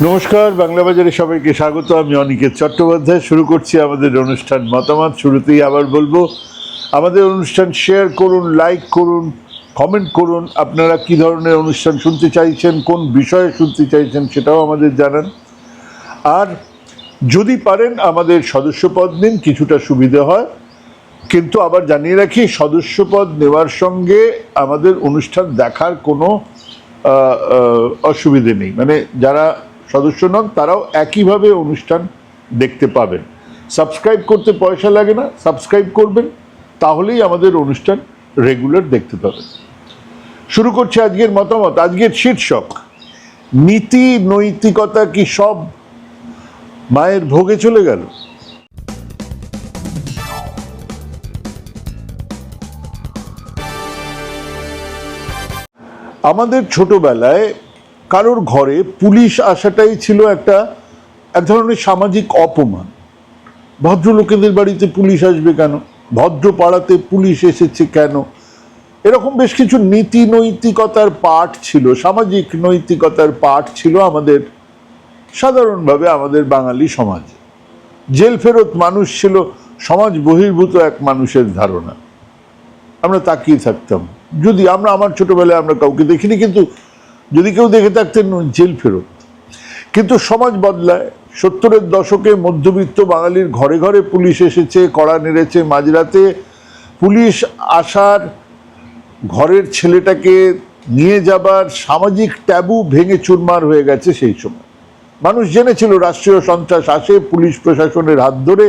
নমস্কার, বাংলা বাজারে সবাইকে স্বাগত। আমি অনিকেত চট্টোপাধ্যায়। শুরু করছি আমাদের অনুষ্ঠান মতামত। শুরুতেই আবার বলবো, আমাদের অনুষ্ঠান শেয়ার করুন, লাইক করুন, কমেন্ট করুন। আপনারা কী ধরনের অনুষ্ঠান শুনতে চাইছেন, কোন বিষয়ে শুনতে চাইছেন সেটাও আমাদের জানান। আর যদি পারেন আমাদের সদস্যপদ নিন, কিছুটা সুবিধে হয়। কিন্তু আবার জানিয়ে রাখি, সদস্যপদ নেওয়ার সঙ্গে আমাদের অনুষ্ঠান দেখার কোনো অসুবিধে নেই। মানে যারা সদস্য নন তারাও একইভাবে অনুষ্ঠান দেখতে পাবেন। সাবস্ক্রাইব করতে পয়সা লাগে না, সাবস্ক্রাইব করবেন, তাহলেই আমাদের অনুষ্ঠান রেগুলার দেখতে পাবেন। শুরু করছি আজকের মতামত। আজকের শীর্ষক, নীতি নৈতিকতা কি সব মায়ের ভোগে চলে গেল? আমাদের ছোটবেলায় কারোর ঘরে পুলিশ আসাটাই ছিল এক ধরনের সামাজিক অপমান। ভদ্রলোকেদের বাড়িতে পুলিশ আসবে কেন, ভদ্র পাড়াতে পুলিশ এসেছে কেন, এরকম বেশ কিছু নীতি নৈতিকতার পাঠ ছিল, সামাজিক নৈতিকতার পাঠ ছিল আমাদের সাধারণভাবে আমাদের বাঙালি সমাজে। জেল ফেরত মানুষ ছিল সমাজ বহির্ভূত এক মানুষের ধারণা। আমরা তাকিয়ে থাকতাম। যদি আমার ছোটবেলায় আমরা কাউকে দেখিনি, কিন্তু যদি কেউ দেখে থাকতেন জেল ফেরত। কিন্তু সমাজ বদলায়। 70-এর দশকে মধ্যবিত্ত বাঙালির ঘরে ঘরে পুলিশ এসেছে, কড়া নেড়েছে। মাঝরাতে পুলিশ আসার, ঘরের ছেলেটাকে নিয়ে যাবার সামাজিক ট্যাবু ভেঙে চুরমার হয়ে গেছে। সেই সময় মানুষ জেনেছিল রাষ্ট্রীয় সন্ত্রাস আসে পুলিশ প্রশাসনের হাত ধরে।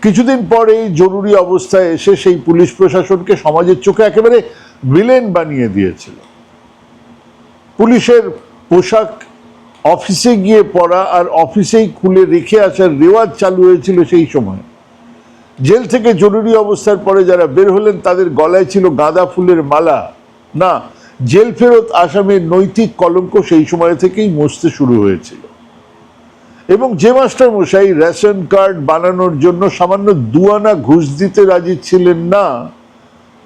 কিছুদিন পরে জরুরি অবস্থায় এসে সেই পুলিশ প্রশাসনকে সমাজের চোখে একেবারে ভিলেন বানিয়ে দিয়েছিল। পুলিশের পোশাক অফিসে গিয়ে পরা আর অফিসেই খুলে রেখে আসার রেওয়াজ চালু হয়েছিল সেই সময়। জেল থেকে জরুরি অবস্থার পরে যারা বের হলেন তাদের গলায় ছিল গাঁদা ফুলের মালা। না, জেল ফেরত আসামের নৈতিক কলঙ্ক সেই সময় থেকেই মুছতে শুরু হয়েছিল। এবং যে মাস্টার মশাই রেশন কার্ড বানানোর জন্য সামান্য 2 আনা ঘুষ দিতে রাজি ছিলেন না,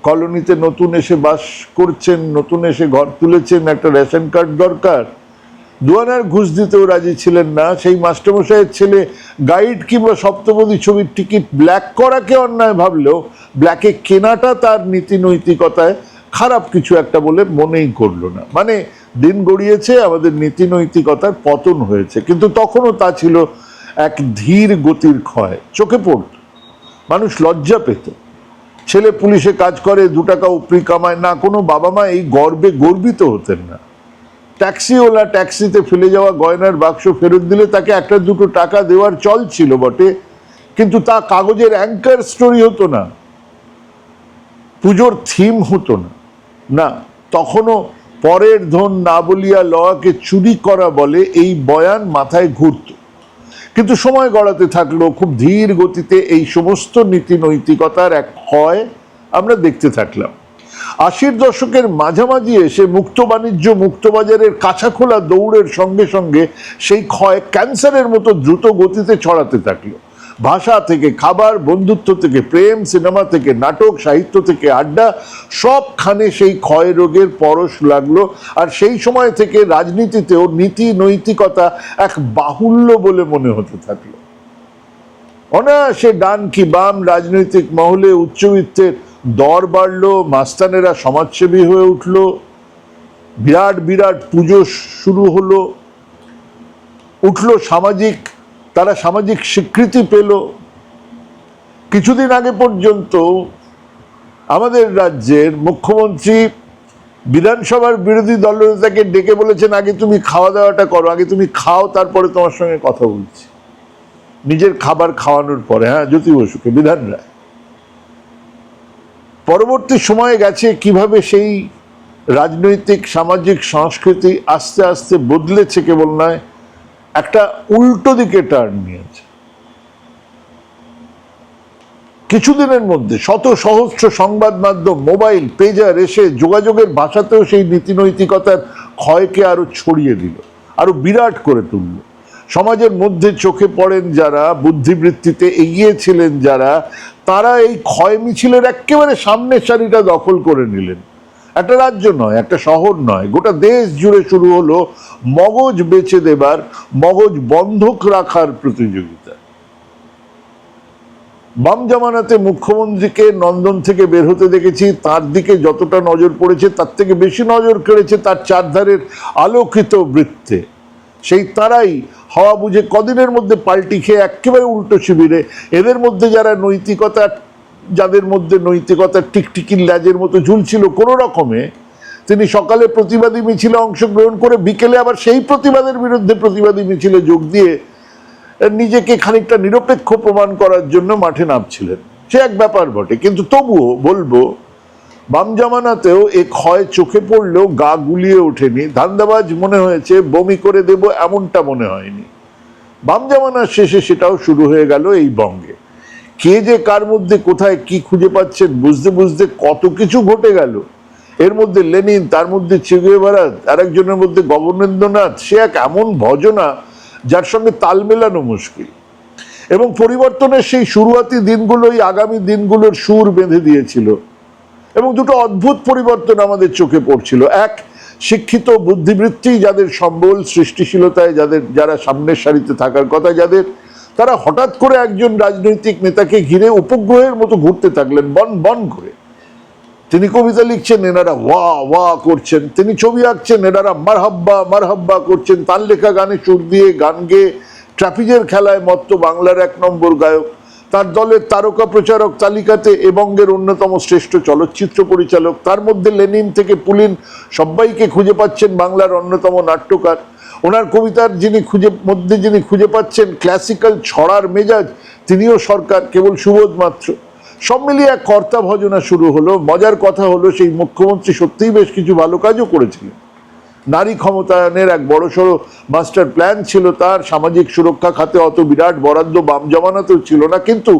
কলোনিতে নতুন এসে বাস করছেন, নতুন এসে ঘর তুলেছেন, একটা রেশন কার্ড দরকার, 2 আনার ঘুষ দিতেও রাজি ছিলেন না, সেই মাস্টারমশাইয়ের ছেলে গাইড কিংবা সপ্তপদী ছবির টিকিট ব্ল্যাক করাকে অন্যায় ভাবলেও ব্ল্যাকে কেনাটা তার নীতি নৈতিকতায় খারাপ কিছু একটা বলে মনেই করলো না। মানে দিন গড়িয়েছে, আমাদের নীতি নৈতিকতার পতন হয়েছে। কিন্তু তখনও তা ছিল এক ধীর গতির ক্ষয়। চোখে পড়ত, মানুষ লজ্জা পেত। ছেলে পুলিশে কাজ করে, 2 টাকা উপরি কামায় না, কোনো বাবা মা এই গর্বে গর্বিত হতেন না। ট্যাক্সিওয়ালা ট্যাক্সিতে ফেলে যাওয়া গয়নার বাক্স ফেরত দিলে তাকে 1-2 টাকা দেওয়ার চল ছিল বটে, কিন্তু তা কাগজের অ্যাঙ্কার স্টোরি হতো না, পুজোর থিম হতো না। না, তখনও পরের ধন না বলিয়া লওয়াকে চুরি করা বলে, এই বয়ান মাথায় ঘুরত। কিন্তু সময় গড়াতে থাকলো, খুব ধীর গতিতে এই সমস্ত নীতি নৈতিকতার এক ক্ষয় আমরা দেখতে থাকলাম। 80-র দশকের মাঝামাঝি এসে মুক্ত বাণিজ্য, মুক্তবাজারের কাছা খোলা দৌড়ের সঙ্গে সঙ্গে সেই ক্ষয় ক্যান্সারের মতো দ্রুত গতিতে ছড়াতে থাকলো। ভাষা থেকে খাবার, বন্ধুত্ব থেকে প্রেম, সিনেমা থেকে নাটক, সাহিত্য থেকে আড্ডা, সবখানে সেই ক্ষয় রোগের পরশ লাগলো। আর সেই সময় থেকে রাজনীতিতেও নীতি নৈতিকতা এক বাহুল্য বলে মনে হতে থাকলো। অনায়াসে ডান কি বাম রাজনৈতিক মহলে উচ্চবিত্তের দর বাড়লো, মাস্তানেরা সমাজসেবী হয়ে উঠলো, বিরাট বিরাট পুজো শুরু হলো, তারা সামাজিক স্বীকৃতি পেল। কিছুদিন আগে পর্যন্ত আমাদের রাজ্যের মুখ্যমন্ত্রী বিধানসভার বিরোধী দলনেতাকে ডেকে বলেছেন, আগে তুমি খাওয়া দাওয়াটা করো, আগে তুমি খাও, তারপরে তোমার সঙ্গে কথা বলছি। নিজের খাবার খাওয়ানোর পরে, জ্যোতি বসুকে, বিধান রায়। পরবর্তী সময়ে গেছে কিভাবে সেই রাজনৈতিক সামাজিক সংস্কৃতি আস্তে আস্তে বদলেছে, কেবল নয়, একটা উল্টো দিকে টার্ন নিয়েছে। কিছুদিনের মধ্যে শত সহস্র সংবাদ মাধ্যম, মোবাইল, পেজার এসে যোগাযোগের ভাষাতেও সেই নীতি নৈতিকতার ক্ষয়কে আরো ছড়িয়ে দিল, আরো বিরাট করে তুলল। সমাজের মধ্যে চোখে পড়েন যারা, বুদ্ধিবৃত্তিতে এগিয়ে ছিলেন যারা, তারা এই ক্ষয় মিছিলের একেবারে সামনের সারিটা দখল করে নিলেন। একটা রাজ্য নয়, একটা শহর নয়, গোটা দেশ জুড়ে শুরু হলো মগজ বেচে দেবার, মগজ বন্ধক রাখার প্রতিযোগিতা। বাম জামানাতে মুখ্যমন্ত্রীকে নন্দন থেকে বের হতে দেখেছি, তার দিকে যতটা নজর পড়েছে তার থেকে বেশি নজর কেড়েছে তার চারধারের আলোকিত বৃত্তে। সেই তারাই হাওয়া বুঝে কদিনের মধ্যে পাল্টি খেয়ে একেবারে উল্টো শিবিরে, এদের মধ্যে যারা নৈতিকতা, যাদের মধ্যে নৈতিকতার টিকটিকির ল্যাজের মতো ঝুলছিল কোনো রকমে, তিনি সকালে প্রতিবাদী মিছিলে অংশগ্রহণ করে বিকেলে আবার সেই প্রতিবাদের বিরুদ্ধে প্রতিবাদী মিছিলে যোগ দিয়ে নিজেকে খানিকটা নিরপেক্ষ প্রমাণ করার জন্য মাঠে নামছিলেন। সে এক ব্যাপার বটে, কিন্তু তবুও বলবো বাম জামানাতেও এ ক্ষয় চোখে পড়লেও গা গুলিয়ে ওঠেনি, ধান্দাবাজ মনে হয়েছে, বমি করে দেব এমনটা মনে হয়নি। বাম জামানার শেষে সেটাও শুরু হয়ে গেল এই বঙ্গে। কে যে কার মধ্যে কোথায় কি খুঁজে পাচ্ছেন বুঝতে বুঝতে কত কিছু ঘটে গেল। এর মধ্যে লেনিন, তার মধ্যে চে গুয়েভারা, আরেকজনের মধ্যে গগনেন্দ্রনাথ, সে এক এমন ভজনা যার সঙ্গে তাল মেলানো মুশকিল। এবং পরিবর্তনের সেই শুরুয়াতি দিনগুলোই আগামী দিনগুলোর সুর বেঁধে দিয়েছিল। এবং দুটো অদ্ভুত পরিবর্তন আমাদের চোখে পড়ছিল। এক, শিক্ষিত বুদ্ধিবৃত্তি যাদের সম্বল, সৃষ্টিশীলতায় যারা সামনের সারিতে থাকার কথা যাদের, তারা হঠাৎ করে একজন রাজনৈতিক নেতাকে ঘিরে উপগ্রহের মতো ঘুরতে থাকলেন বন বন করে। তিনি কবিতা লিখছেন, এনারা ওয়া ওয়া করছেন। তিনি ছবি আঁকছেন, এনারা মারহাব্বা মারহাব্বা করছেন। তার লেখা গানে সুর দিয়ে গান গেয়ে ট্রাফিজের খেলায় মত্ত বাংলার 1 নম্বর গায়ক। তার দলের তারকা প্রচারক তালিকাতে এ বঙ্গের অন্যতম শ্রেষ্ঠ চলচ্চিত্র পরিচালক। তার মধ্যে লেনিন থেকে পুলিন সবাইকে খুঁজে পাচ্ছেন বাংলার অন্যতম নাট্যকার। ওনার কবিতার যিনি খুঁজে পাচ্ছেন ক্লাসিক্যাল ছড়ার মেজাজ, তিনিও সরকার, কেবল সুবোধ মাত্র। সব মিলিয়ে এক কর্তা ভজনা শুরু হলো। মজার কথা হলো সেই মুখ্যমন্ত্রী সত্যিই বেশ কিছু ভালো কাজও করেছিলেন। নারী ক্ষমতায়নের এক বড়সড় মাস্টার প্ল্যান ছিল তার। সামাজিক সুরক্ষা খাতে অত বিরাট বরাদ্দ বাম জামানাতেও ছিল না, কিন্তু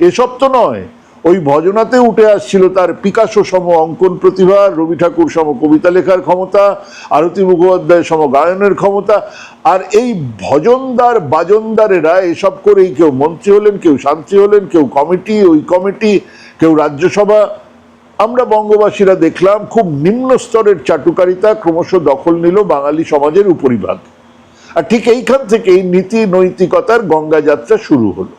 এসব তো নয়। ওই ভজনাতে উঠে আসছিল তার পিকাসো সম অঙ্কন প্রতিভা, রবি ঠাকুর সম কবিতা লেখার ক্ষমতা, আরতি মুখোপাধ্যায় সম গায়নের ক্ষমতা। আর এই ভজনদার বাজনদারেরা এসব করেই কেউ মন্ত্রী হলেন, কেউ শান্তি হলেন, কেউ কমিটি, ওই কমিটি, কেউ রাজ্যসভা। আমরা বঙ্গবাসীরা দেখলাম খুব নিম্ন স্তরের চাটুকারিতা ক্রমশ দখল নিল বাঙালি সমাজের উপরিভাগ। আর ঠিক এইখান থেকেই নীতি নৈতিকতার গঙ্গা যাত্রা শুরু হলো।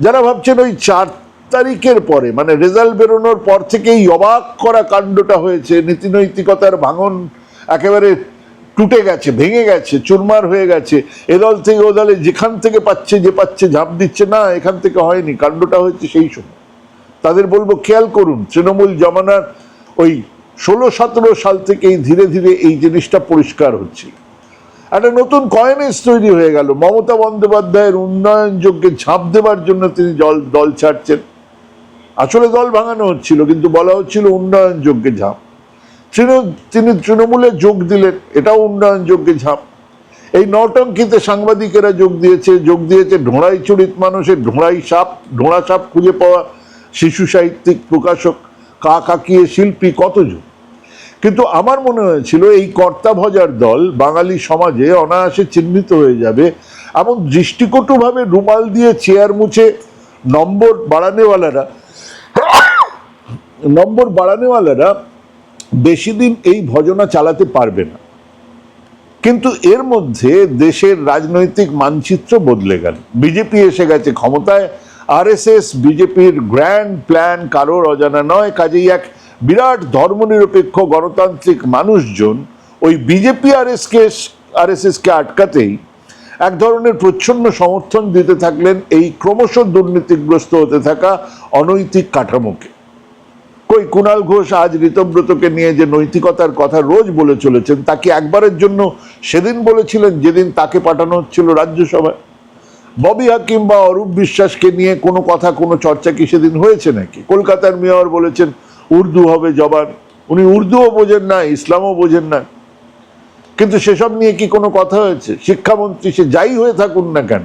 যারা ভাবছেন ওই 4 তারিখের পরে, মানে রেজাল্ট বেরোনোর পর থেকেই অবাক করা কাণ্ডটা হয়েছে, নীতি নৈতিকতার ভাঙন একেবারে টুটে গেছে, ভেঙে গেছে, চুরমার হয়ে গেছে, এ দল থেকে ও দলে যেখান থেকে পাচ্ছে ঝাঁপ দিচ্ছে, না, এখান থেকে হয়নি, কাণ্ডটা হয়েছে সেই সময়। তাদের বলবো খেয়াল করুন, তৃণমূল জমানার ওই 16-17 সাল থেকেই ধীরে ধীরে এই জিনিসটা পরিষ্কার হচ্ছে। একটা নতুন কয়েনেজ তৈরি হয়ে গেল। মমতা বন্দ্যোপাধ্যায়ের উন্নয়ন যজ্ঞে ঝাঁপ দেবার জন্য তিনি দল ছাড়ছেন। আসলে দল ভাঙানো হচ্ছিল, কিন্তু বলা হচ্ছিল উন্নয়ন যজ্ঞে ঝাঁপ। তিনি তৃণমূলে যোগ দিলেন, এটাও উন্নয়ন যজ্ঞে ঝাঁপ। এই নটঙ্কিতে সাংবাদিকেরা যোগ দিয়েছে ঢোঁড়াই চরিত মানুষের ঢোঁড়া সাপ খুঁজে পাওয়া শিশু সাহিত্যিক, প্রকাশক, কাকিয়ে শিল্পী, কতজন। কিন্তু আমার মনে হয়েছিল এই কর্তা ভজার দল বাঙালি সমাজে অনায়াসে চিহ্নিত হয়ে যাবে এমন দৃষ্টিকটুভাবে রুমাল দিয়ে চেয়ার মুছে নম্বর বাড়ানেওয়ালারা বেশি দিন এই ভজনা চালাতে পারবে না। কিন্তু এর মধ্যে দেশের রাজনৈতিক মানচিত্র বদলে গেল। বিজেপি এসে গেছে ক্ষমতায়। আরএসএস, বিজেপির গ্র্যান্ড প্ল্যান কারোর অজানা নয়। কাজেই এক বিরাট ধর্মনিরপেক্ষ গণতান্ত্রিক মানুষজন ওই বিজেপি আরএসএসকে আটকাতেই এক ধরনের প্রচ্ছন্ন সমর্থন দিতে থাকলেন এই ক্রমশ দুর্নীতিগ্রস্ত হতে থাকা অনৈতিক কাঠামোকে। কই কুণাল ঘোষ আজ ঋতব্রতকে নিয়ে যে নৈতিকতার কথা রোজ বলে চলেছেন, তাকে একবারের জন্য সেদিন বলেছিলেন যেদিন তাকে পাঠানো হচ্ছিল রাজ্যসভায়? ববি হাকিম বা অরূপ বিশ্বাসকে নিয়ে কোনো কথা, কোনো চর্চা কি সেদিন হয়েছে নাকি? কলকাতার মেয়র বলেছেন উর্দু হবে জবান। উনি উর্দুও বোঝেন না, ইসলামও বোঝেন না, কিন্তু সেসব নিয়ে কি কোনো কথা হয়েছে? শিক্ষামন্ত্রী সে যাই হয়ে থাকুন না কেন,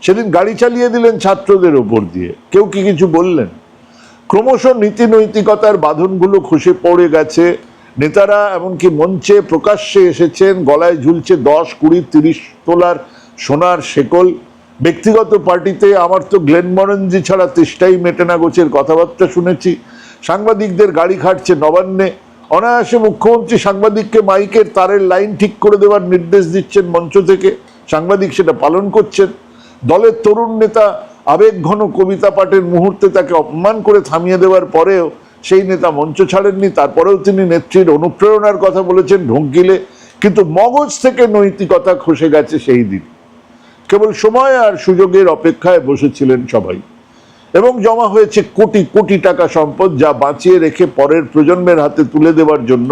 সেদিন গাড়ি চালিয়ে দিলেন ছাত্রদের ওপর দিয়ে, কেউ কি কিছু বললেন? ক্রমশ নীতি নৈতিকতার বাঁধনগুলো খসে পড়ে গেছে। নেতারা এমনকি মঞ্চে প্রকাশ্যে এসেছেন, গলায় ঝুলছে 10, 20, 30 তোলার সোনার শেকল। ব্যক্তিগত পার্টিতে আমার তো গ্লেনমরেনজি ছাড়া তেষ্টাই মেটে না গোছের কথাবার্তা শুনেছি। সাংবাদিকদের গাড়ি খাটছে নবান্নে। অনায়াসে মুখ্যমন্ত্রী সাংবাদিককে মাইকের তারের লাইন ঠিক করে দেওয়ার নির্দেশ দিচ্ছেন মঞ্চ থেকে, সাংবাদিক সেটা পালন করছেন। দলের তরুণ নেতা আবেগঘন কবিতা পাঠের মুহূর্তে তাকে অপমান করে থামিয়ে দেওয়ার পরেও সেই নেতা মঞ্চ ছাড়েননি, তারপরেও তিনি নেত্রীর অনুপ্রেরণার কথা বলেছেন ঢঙ্কিলে, কিন্তু মগজ থেকে নৈতিকতা খসে গেছে সেই দিন। কেবল সময় আর সুযোগের অপেক্ষায় বসেছিলেন সবাই, এবং জমা হয়েছে কোটি কোটি টাকা সম্পদ, যা বাঁচিয়ে রেখে পরের প্রজন্মের হাতে তুলে দেওয়ার জন্য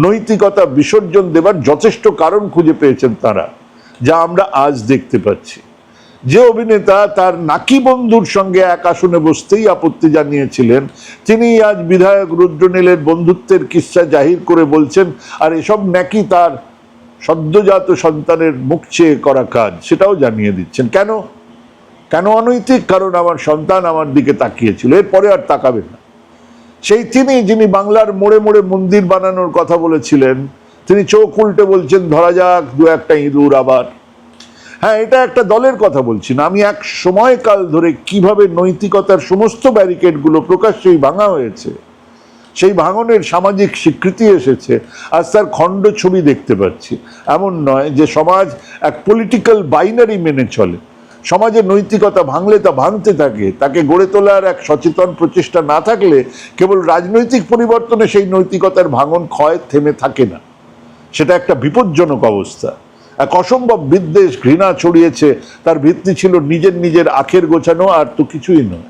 নৈতিকতা বিসর্জন দেবার যথেষ্ট কারণ খুঁজে পেয়েছেন তারা, যা আমরা আজ দেখতে পাচ্ছি। যে অভিনেতা তার নাকি বন্ধুর সঙ্গে এক আসনে বসতেই আপত্তি জানিয়েছিলেন, তিনি আজ বিধায়ক রুদ্রনীলের বন্ধুত্বের কিস্সা জাহির করে বলছেন, আর এসব নাকি তার সদ্যজাত সন্তানের মুখ চেয়ে করা কাজ, সেটাও জানিয়ে দিচ্ছেন। কেন কেন অনৈতিক? কারণ আমার সন্তান আমার দিকে তাকিয়েছিল, এরপরে আর তাকাবে না। সেই তিনি যিনি বাংলার মোড়ে মোড়ে মন্দির বানানোর কথা বলেছিলেন, তিনি চোখ উল্টে বলছেন ধরা যাক দু একটা ইঁদুর আবার। হ্যাঁ, এটা একটা দলের কথা বলছি না, আমি এক সময়কাল ধরে কিভাবে নৈতিকতার সমস্ত ব্যারিকেডগুলো প্রকাশ্যেই ভাঙা হয়েছে, সেই ভাঙনের সামাজিক স্বীকৃতি এসেছে, আজ তার খণ্ড ছবি দেখতে পাচ্ছি। এমন নয় যে সমাজ এক পলিটিক্যাল বাইনারি মেনে চলে, সমাজে নৈতিকতা ভাঙলে তা ভাঙতে থাকে, তাকে গড়ে তোলার এক সচেতন প্রচেষ্টা না থাকলে কেবল রাজনৈতিক পরিবর্তনে সেই নৈতিকতার ভাঙন ক্ষয় থেমে থাকে না। সেটা একটা বিপজ্জনক অবস্থা। এক অসম্ভব বিদ্বেষ ঘৃণা ছড়িয়েছে, তার ভিত্তি ছিল নিজের আখের গোছানো, আর তো কিছুই নয়।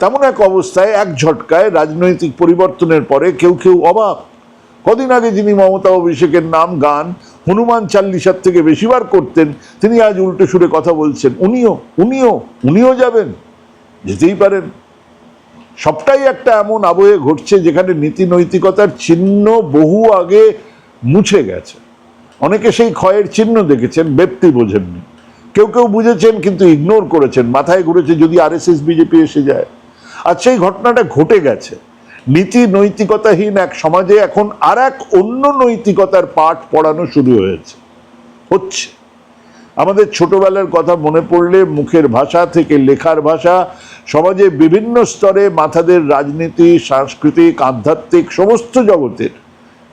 তেমন এক অবস্থায় এক ঝটকায় রাজনৈতিক পরিবর্তনের পরে কেউ কেউ অবাক। কদিন আগে যিনি মমতা অভিষেকের নাম গান হনুমান চাল্লিশার থেকে বেশিবার করতেন, তিনি আজ উল্টো সুরে কথা বলছেন উনিও যাবেন, যেতেই পারেন। সবটাই একটা এমন আবহে ঘটছে যেখানে নীতি নৈতিকতার চিহ্ন বহু আগে মুছে গেছে। অনেকে সেই ক্ষয়ের চিহ্ন দেখেছেন, ব্যক্তি বোঝেননি। কেউ কেউ বুঝেছেন কিন্তু ইগনোর করেছেন, মাথায় ঘুরেছে যদি আরএসএস বিজেপি এসে যায়। আর সেই ঘটনাটা ঘটে গেছে। নীতি নৈতিকতাহীন এক সমাজে এখন আর এক অন্য নৈতিকতার পাঠ পড়ানো শুরু হচ্ছে। আমাদের ছোটবেলার কথা মনে পড়লে মুখের ভাষা থেকে লেখার ভাষা, সমাজে বিভিন্ন স্তরে মাথাদের রাজনীতি, সাংস্কৃতিক, আধ্যাত্মিক সমস্ত জগতের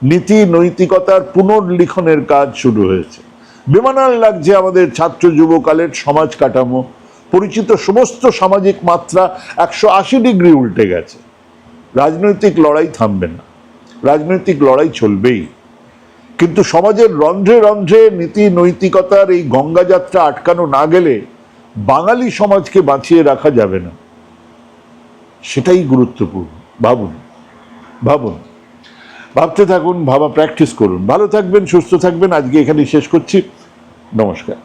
নীতি নৈতিকতার পুনর্লিখনের কাজ শুরু হয়েছে। বেমানান লাগছে আমাদের ছাত্র যুবকালের সমাজ কাঠামো, পরিচিত সমস্ত সামাজিক মাত্রা 180 ডিগ্রি উল্টে গেছে। রাজনৈতিক লড়াই থামবে না, রাজনৈতিক লড়াই চলবেই, কিন্তু সমাজের রন্ধ্রে রন্ধ্রে নীতি নৈতিকতার এই গঙ্গাযাত্রা আটকানো না গেলে বাঙালি সমাজকে বাঁচিয়ে রাখা যাবে না। সেটাই গুরুত্বপূর্ণ। ভাবুন, ভাবতে থাকুন, ভাবা প্র্যাকটিস করুন। ভালো থাকবেন, সুস্থ থাকবেন। আজকে এখানে শেষ করছি। নমস্কার।